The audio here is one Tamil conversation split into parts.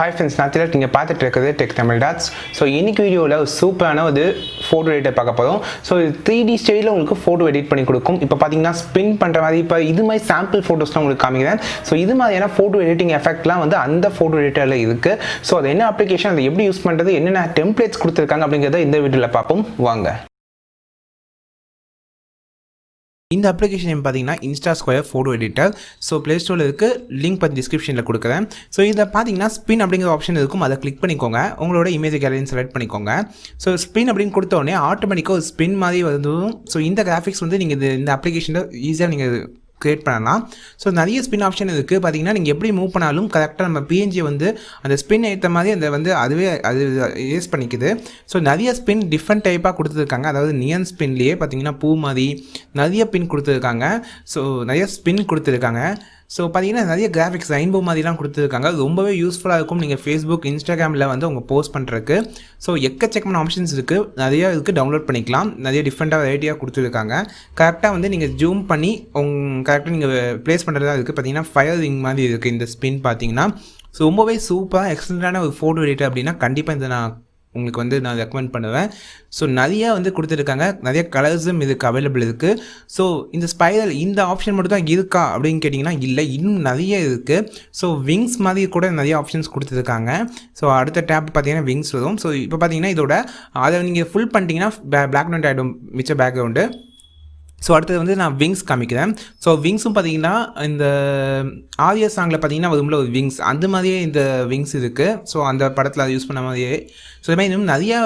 ஹாய் ஃப்ரெண்ட்ஸ், நான் திலக். நீங்கள் பார்த்துட்டு இருக்கிறது டெக் தமிழ் டாட்ஸ். ஸோ இன்னைக்கு வீடியோவில் ஒரு சூப்பரான ஒரு ஃபோட்டோ எடிட்டர் பார்க்க போகிறோம். ஸோ 3D ஸ்டைலில் உங்களுக்கு ஃபோட்டோ எடிட் பண்ணி கொடுக்கும். இப்போ பார்த்தீங்கன்னா ஸ்பின் பண்ணுற மாதிரி இப்போ இது மாதிரி சாம்பிள் ஃபோட்டோஸ்லாம் உங்களுக்கு காமிக்கிறேன். ஸோ இது மாதிரியான ஃபோட்டோ எடிட்டிங் எஃபெக்ட்லாம் வந்து அந்த ஃபோட்டோ எடிட்டரில் இருக்குது. ஸோ அது என்ன அப்ளிகேஷன், அதை எப்படி யூஸ் பண்ணுறது, என்னென்ன டெம்ப்ளேட்ஸ் கொடுத்துருக்காங்க அப்படிங்கிறத இந்த வீடியோவில் பார்ப்போம் வாங்க. இந்த அப்ளிகேஷன் நேம் பார்த்தீங்கன்னா Insta square photo editor. So play ஸ்டோரில் இருக்குது, லிங்க் பண்ணி டிஸ்கிரிப்ஷனில் கொடுக்குறேன். ஸோ இதில் பார்த்தீங்கன்னா ஸ்பின் அப்படிங்கிற ஆப்ஷன் இருக்கும், அதை கிளிக் பண்ணிக்கோங்க. உங்களோட இமேஜ் கேலரின்னு செலக்ட் பண்ணிக்கோங்க. ஸோ ஸ்பின் அப்படின்னு கொடுத்தோடனே ஆட்டோமேட்டிக்காக ஒரு ஸ்பின் மாதிரி வந்துடும். ஸோ இந்த கிராஃபிக்ஸ் வந்து நீங்கள் இந்த அப்ளிகேஷனில் ஈஸியாக நீங்கள் கிரியேட் பண்ணலாம். ஸோ நிறைய ஸ்பின் ஆப்ஷன் இருக்குது. பார்த்தீங்கன்னா நீங்கள் எப்படி மூவ் பண்ணாலும் கரெக்டாக நம்ம பிஎன்ஜி வந்து அந்த ஸ்பின் ஏற்ற மாதிரி அந்த வந்து அதுவே அது யூஸ் பண்ணிக்குது. ஸோ நிறைய ஸ்பின் டிஃப்ரெண்ட் டைப்பாக கொடுத்துருக்காங்க. அதாவது நியன் ஸ்பின்லேயே பார்த்தீங்கன்னா பூ மாதிரி நிறைய பின் கொடுத்துருக்காங்க. ஸோ நிறைய ஸ்பின் கொடுத்துருக்காங்க. ஸோ பார்த்தீங்கன்னா நிறைய கிராஃபிக்ஸ் ரெயின்போ மாதிரிலாம் கொடுத்துருக்காங்க. ரொம்பவே யூஸ்ஃபுல்லாக இருக்கும் நீங்கள் ஃபேஸ்புக், இன்ஸ்டாகிராமில் வந்து உங்கள் போஸ்ட் பண்ணுறதுக்கு. ஸோ எக்கச்சக்கமான ஆப்ஷன்ஸ் இருக்குது, நிறையா இதுக்கு டவுன்லோட் பண்ணிக்கலாம். நிறைய டிஃப்ரெண்ட்டாக வெரைட்டியாக கொடுத்துருக்காங்க. கரெக்டாக வந்து நீங்கள் ஜூம் பண்ணி கரெக்டாக நீங்கள் ப்ளேஸ் பண்ணுறதா இருக்குது. பார்த்தீங்கன்னா ஃபயர் ரிங் மாதிரி இருக்குது இந்த ஸ்பின் பார்த்தீங்கன்னா. ஸோ ரொம்பவே சூப்பராக எக்ஸலண்ட்டான ஒரு ஃபோட்டோ எடிட்டர் அப்படின்னா கண்டிப்பாக இந்த உங்களுக்கு வந்து நான் ரெக்கமெண்ட் பண்ணுவேன். ஸோ நிறையா வந்து கொடுத்துருக்காங்க, நிறைய கலர்ஸும் இதுக்கு அவைலபிள் இருக்குது. ஸோ இந்த ஸ்பைரல் இந்த ஆப்ஷன் மட்டும் தான் இருக்கா அப்படின்னு கேட்டிங்கன்னா இல்லை, இன்னும் நிறைய இருக்குது. ஸோ விங்ஸ் மாதிரி கூட நிறைய ஆப்ஷன்ஸ் கொடுத்துருக்காங்க. ஸோ அடுத்த டேப் பார்த்தீங்கன்னா விங்ஸ் வரும். ஸோ இப்போ பார்த்தீங்கன்னா இதோட அதை நீங்கள் ஃபுல் பண்ணிட்டீங்கன்னா பேக்ரவுண்ட் ஆகிடும், மிச்ச பேக்ரவுண்டு. ஸோ அடுத்தது வந்து நான் விங்ஸ் காமிக்கிறேன். ஸோ விங்ஸும் பார்த்தீங்கன்னா இந்த ஆரிய சாங்கில் பார்த்தீங்கன்னா அதுக்குள்ள ஒரு விங்ஸ் அந்த மாதிரியே இந்த விங்ஸ் இருக்குது. ஸோ அந்த படத்தில் அதை யூஸ் பண்ண மாதிரியே. ஸோ இது மாதிரி இன்னும் நிறையா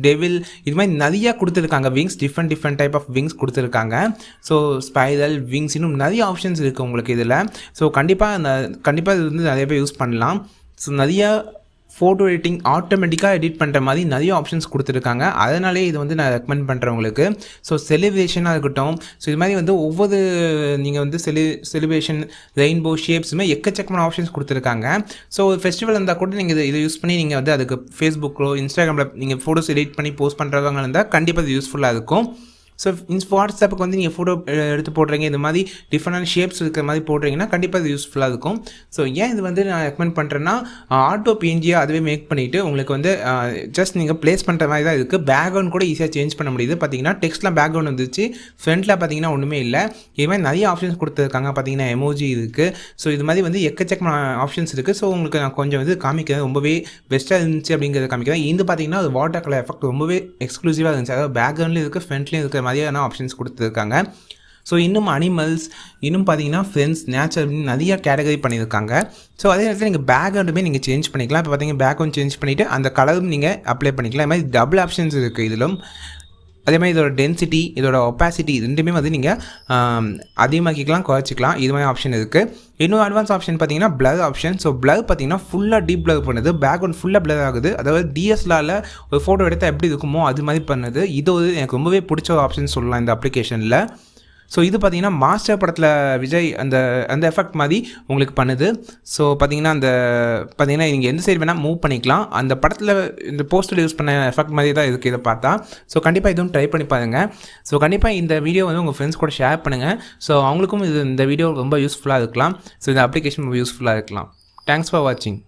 டெவில் இது மாதிரி நிறையா கொடுத்துருக்காங்க wings, different type of wings கொடுத்துருக்காங்க. ஸோ ஸ்பைரல் விங்ஸ் இன்னும் நிறைய ஆப்ஷன்ஸ் இருக்குது உங்களுக்கு இதில். ஸோ கண்டிப்பாக இது வந்து நிறைய பேர் யூஸ் பண்ணலாம். ஸோ நிறையா ஃபோட்டோ எடிட்டிங் ஆட்டோமேட்டிக்காக எடிட் பண்ணுற மாதிரி நிறைய ஆப்ஷன்ஸ் கொடுத்துருக்காங்க. அதனாலே இது வந்து நான் ரெக்கமெண்ட் பண்ணுறேன் உங்களுக்கு. ஸோ செலிப்ரேஷனாக இருக்கட்டும், ஸோ இது மாதிரி வந்து ஒவ்வொரு நீங்கள் வந்து செலிப்ரேஷன் ரெயின்போ ஷேப்ஸுமே எக்கச்சக்கமான ஆப்ஷன்ஸ் கொடுத்துருக்காங்க. ஸோ ஃபெஸ்டிவல் இருந்தால் கூட நீங்கள் இதை யூஸ் பண்ணி நீங்கள் வந்து அதுக்கு ஃபேஸ்புக்கோ இன்ஸ்டாகிராமில் நீங்கள் ஃபோட்டோஸ் எடிட் பண்ணி போஸ்ட் பண்ணுறவங்க இருந்தால் கண்டிப்பாக இது யூஸ்ஃபுல்லாக இருக்கும். ஸோ வாட்ஸ்அப்புக்கு வந்து நீங்கள் ஃபோட்டோ எடுத்து போடுறீங்க, இந்த மாதிரி டிஃப்ரெண்டான ஷேப்ஸ் இருக்கிற மாதிரி போடுறீங்கன்னா கண்டிப்பாக இது யூஸ்ஃபுல்லாக இருக்கும். ஸோ ஏன் இது வந்து நான் ரெக்கமெண்ட் பண்ணுறேன்னா ஆட்டோ பிஎன்ஜியாக அதுவே மேக் பண்ணிவிட்டு உங்களுக்கு வந்து ஜஸ்ட் நீங்கள் ப்ளேஸ் பண்ணுற மாதிரி தான் இருக்குது. பேக்ரவுண்ட் கூட ஈஸியாக சேஞ்ச் பண்ண முடியுது. பார்த்தீங்கன்னா டெக்ஸ்ட்லாம் பேக்ரவுண்ட் வந்துச்சு, ஃப்ரண்ட்டில் பார்த்தீங்கன்னா ஒன்றுமே இல்லை. இது மாதிரி நிறைய ஆப்ஷன்ஸ் கொடுத்துருக்காங்க. பார்த்தீங்கன்னா எமோஜி இருக்குது. ஸோ இது மாதிரி வந்து எக்கச்சக்கமான ஆப்ஷன்ஸ் இருக்குது. ஸோ உங்களுக்கு நான் கொஞ்சம் வந்து காமிக்கிறேன், ரொம்பவே பெஸ்ட்டாக இருந்துச்சு அப்படிங்கிறத காமிக்கிறேன். இது பார்த்தீங்கன்னா அது வாட்டர் கலர் எஃபெக்ட் ரொம்பவே எக்ஸ்க்ளூசிவாக இருந்துச்சு. அதாவது பேக்ரவுண்ட்லேயும் இருக்குது, ஃப்ரண்ட்லேயும் இருக்கிற மாதிரியான ஆப்ஷன்ஸ் கொடுத்துருக்காங்க. ஸோ இன்னும் அனிமல்ஸ், இன்னும் பார்த்தீங்கன்னா ஃப்ரெண்ட்ஸ், நேச்சர் அப்படின்னு நிறைய கேட்டகரி பண்ணியிருக்காங்க. ஸோ அதே நேரத்தில் நீங்கள் பேக்ரவுண்டுமே நீங்கள் சேஞ்ச் பண்ணிக்கலாம். இப்போ பார்த்தீங்கன்னா பேக்ரவுண்ட் சேஞ்ச் பண்ணிவிட்டு அந்த கலரும் நீங்கள் அப்ளை பண்ணிக்கலாம். இது மாதிரி டபுள் ஆப்ஷன்ஸ் இருக்குது இதிலும். அதே மாதிரி இதோட டென்சிட்டி, இதோட ஒப்பாசிட்டி ரெண்டுமே வந்து நீங்கள் அதிகமாக்கிக்கலாம், குறைச்சிக்கலாம். இது மாதிரி ஆப்ஷன் இருக்குது. இன்னும் அட்வான்ஸ் ஆப்ஷன் பார்த்தீங்கன்னா பிளர் ஆப்ஷன். ஸோ பிளர் பார்த்தீங்கன்னா ஃபுல்லாக டீப் பிளர் பண்ணுது, பேக்ரவுண்ட் ஃபுல்லாக பிளர் ஆகுது. அதாவது டிஎஸ்எல்ஆரில் ஒரு ஃபோட்டோ எடுத்தால் எப்படி இருக்குமோ அது மாதிரி பண்ணுது. இது எனக்கு ரொம்பவே பிடிச்ச ஒரு ஆப்ஷன் சொல்லலாம் இந்த அப்ளிகேஷனில். ஸோ இது பார்த்தீங்கன்னா மாஸ்டர் படத்தில் விஜய் அந்த எஃபெக்ட் மாதிரி உங்களுக்கு பண்ணுது. ஸோ பார்த்தீங்கன்னா பார்த்தீங்கன்னா நீங்கள் எந்த சைடு வேணால் மூவ் பண்ணிக்கலாம். அந்த படத்தில் இந்த போஸ்டரில் யூஸ் பண்ண எஃபெக்ட் மாதிரி தான் இருக்குது இதை பார்த்தா. ஸோ கண்டிப்பாக இதுவும் ட்ரை பண்ணி பாருங்கள். ஸோ கண்டிப்பாக இந்த வீடியோ வந்து உங்கள் ஃப்ரெண்ட்ஸ் கூட ஷேர் பண்ணுங்கள். ஸோ அவங்களுக்கும் இந்த வீடியோ ரொம்ப யூஸ்ஃபுல்லாக இருக்கலாம். ஸோ இந்த அப்ளிகேஷன் ரொம்ப யூஸ்ஃபுல்லாக இருக்கலாம். தேங்க்ஸ் ஃபார் வாட்சிங்.